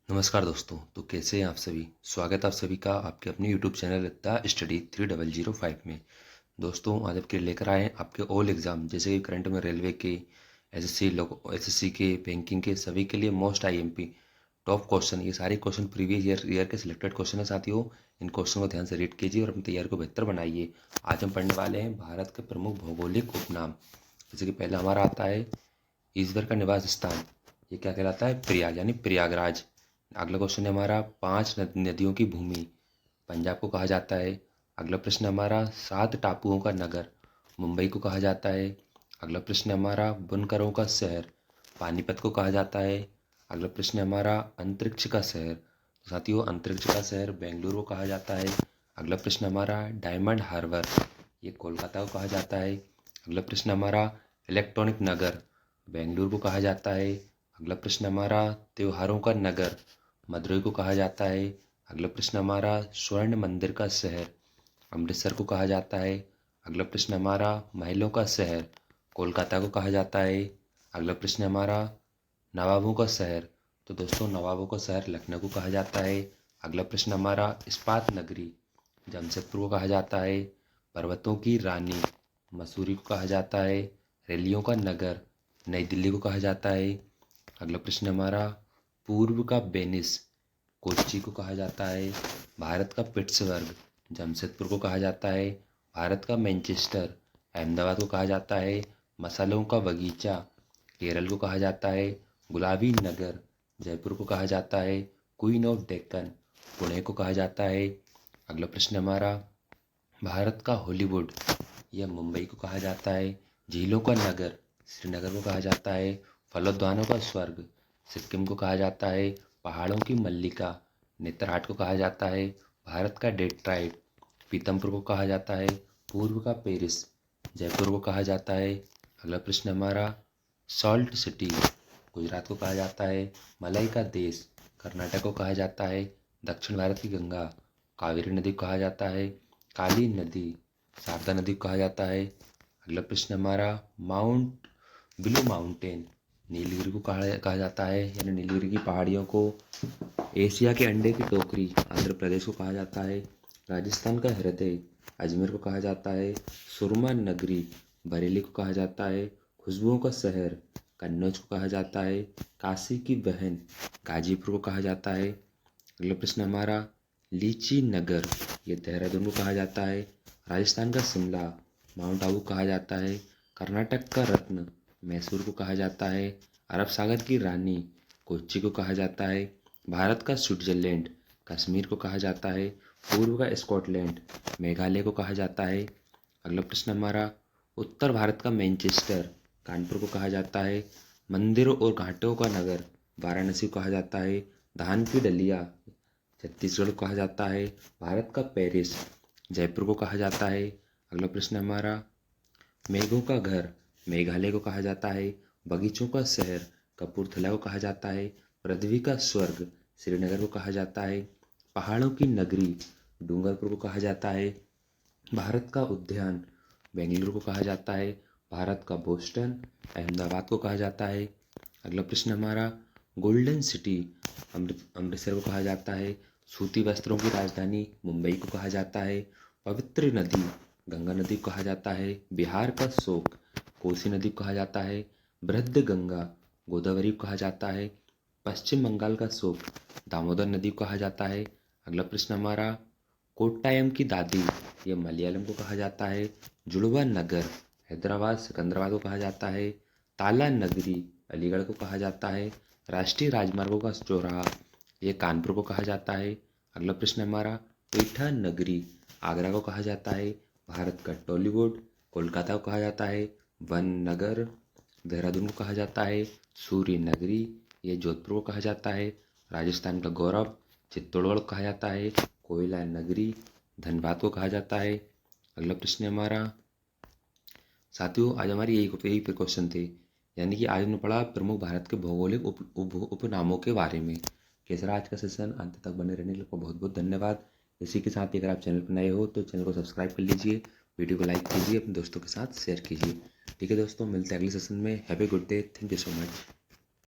नमस्कार दोस्तों। तो कैसे हैं आप सभी। स्वागत है आप सभी का आपके अपने यूट्यूब चैनल द स्टडी 3005 में। दोस्तों आज आपके लेकर आए हैं आपके ऑल एग्ज़ाम जैसे कि करंट में रेलवे के एसएससी के बैंकिंग के सभी के लिए मोस्ट आईएमपी टॉप क्वेश्चन। ये सारे क्वेश्चन प्रीवियस ईयर के सिलेक्टेड क्वेश्चन है साथियों। इन क्वेश्चन को ध्यान से रीड कीजिए और अपनी तैयारी को बेहतर बनाइए। आज हम पढ़ने वाले हैं भारत के प्रमुख भौगोलिक उपनाम। जैसे कि पहला हमारा आता है ईश्वर का निवास स्थान। ये क्या कहलाता है? प्रयाग यानी प्रयागराज। अगला क्वेश्चन है हमारा 5 नदियों की भूमि। पंजाब को कहा जाता है। अगला प्रश्न हमारा 7 टापुओं का नगर। मुंबई को कहा जाता है। अगला प्रश्न हमारा बुनकरों का शहर। पानीपत को कहा जाता है। अगला प्रश्न हमारा अंतरिक्ष का शहर। तो साथियों अंतरिक्ष का शहर बेंगलुरु को कहा जाता है। अगला प्रश्न हमारा डायमंड हार्बर। ये कोलकाता को कहा जाता है। अगला प्रश्न हमारा इलेक्ट्रॉनिक नगर। बेंगलुरु को कहा जाता है। अगला प्रश्न हमारा त्योहारों का नगर। मदुरई को कहा जाता है। अगला प्रश्न हमारा स्वर्ण मंदिर का शहर। अमृतसर को कहा जाता है। अगला प्रश्न हमारा महलों का शहर। कोलकाता को कहा जाता है। अगला प्रश्न हमारा नवाबों का शहर। तो दोस्तों नवाबों का शहर लखनऊ को कहा जाता है। अगला प्रश्न हमारा इस्पात नगरी। जमशेदपुर को कहा जाता है। पर्वतों की रानी मसूरी को कहा जाता है। रैलियों का नगर नई दिल्ली को कहा जाता है। अगला प्रश्न हमारा पूर्व का वेनिस कोच्चि को कहा जाता है। भारत का पिट्सबर्ग जमशेदपुर को कहा जाता है। भारत का मैनचेस्टर अहमदाबाद को कहा जाता है। मसालों का बगीचा केरल को कहा जाता है। गुलाबी नगर जयपुर को कहा जाता है। क्वीन ऑफ डेक्कन पुणे को कहा जाता है। अगला प्रश्न हमारा भारत का हॉलीवुड यह मुंबई को कहा जाता है। झीलों का नगर श्रीनगर को कहा जाता है। फलोद्यानों का स्वर्ग सिक्किम को कहा जाता है। पहाड़ों की मल्लिका नेतरहाट को कहा जाता है। भारत का डेट्राइट पीतमपुर को कहा जाता है। पूर्व का पेरिस जयपुर को कहा जाता है। अगला प्रश्न हमारा सॉल्ट सिटी गुजरात को कहा जाता है। मलाई का देश कर्नाटक को कहा जाता है। दक्षिण भारत की गंगा कावेरी नदी को कहा जाता है। काली नदी शारदा नदी को कहा जाता है। अगला प्रश्न हमारा माउंट ब्लू माउंटेन नीलगिरी को कहा जाता है यानी नीलगिरी की पहाड़ियों को। एशिया के अंडे की टोकरी आंध्र प्रदेश को कहा जाता है। राजस्थान का हृदय अजमेर को कहा जाता है। सुरमा नगरी बरेली को कहा जाता है। खुशबुओं का शहर कन्नौज को कहा जाता है। काशी की बहन गाजीपुर को कहा जाता है। अगला प्रश्न हमारा लीची नगर ये देहरादून को कहा जाता है। राजस्थान का शिमला माउंट आबू कहा जाता है। कर्नाटक का रत्न मैसूर को कहा जाता है। अरब सागर की रानी कोच्चि को कहा जाता है। भारत का स्विट्जरलैंड कश्मीर को कहा जाता है। पूर्व का स्कॉटलैंड मेघालय को कहा जाता है। अगला प्रश्न हमारा उत्तर भारत का मैनचेस्टर कानपुर को कहा जाता है। मंदिरों और घाटों का नगर वाराणसी को कहा जाता है। धान की डलिया छत्तीसगढ़ को कहा जाता है। भारत का पेरिस जयपुर को कहा जाता है। अगला प्रश्न हमारा मेघों का घर मेघालय को कहा जाता है। बगीचों का शहर कपूरथला को कहा जाता है। पृथ्वी का स्वर्ग श्रीनगर को कहा जाता है। पहाड़ों की नगरी डूंगरपुर को कहा जाता है। भारत का उद्यान बेंगलुरु को कहा जाता है। भारत का बोस्टन अहमदाबाद को कहा जाता है। अगला प्रश्न हमारा गोल्डन सिटी अमृतसर को कहा जाता है। सूती वस्त्रों की राजधानी मुंबई को कहा जाता है। पवित्र नदी गंगा नदी को कहा जाता है। बिहार का शोक कोसी नदी को कहा जाता है। बृहद गंगा गोदावरी को कहा जाता है। पश्चिम बंगाल का शोक दामोदर नदी को कहा जाता है। अगला प्रश्न हमारा कोट्टायम की दादी ये मलयालम को कहा जाता है। जुड़वा नगर हैदराबाद सिकंदराबाद को कहा जाता है। ताला नगरी अलीगढ़ को कहा जाता है। राष्ट्रीय राजमार्गों का चौराहा ये कानपुर को कहा जाता है। अगला प्रश्न हमारा पेठा नगरी आगरा को कहा जाता है। भारत का टॉलीवुड कोलकाता को कहा जाता है। वन नगर देहरादून को कहा जाता है। सूर्य नगरी ये जोधपुर को कहा जाता है। राजस्थान का गौरव चित्तौड़गढ़ को कहा जाता है। कोयला नगरी धनबाद को कहा जाता है। अगला प्रश्न हमारा साथियों आज हमारी यही क्वेश्चन थे यानी कि आज हमने पढ़ा प्रमुख भारत के भौगोलिक उपनामों के बारे में। कैसा रहा आज का सेशन? अंत तक बने रहने के लिए बहुत बहुत धन्यवाद। इसी के साथ ही अगर आप चैनल पर नए हो तो चैनल को सब्सक्राइब कर लीजिए। वीडियो को लाइक कीजिए अपने दोस्तों के साथ शेयर कीजिए। ठीक है दोस्तों मिलते हैं अगले सेशन में। Have a good day. Thank you so much.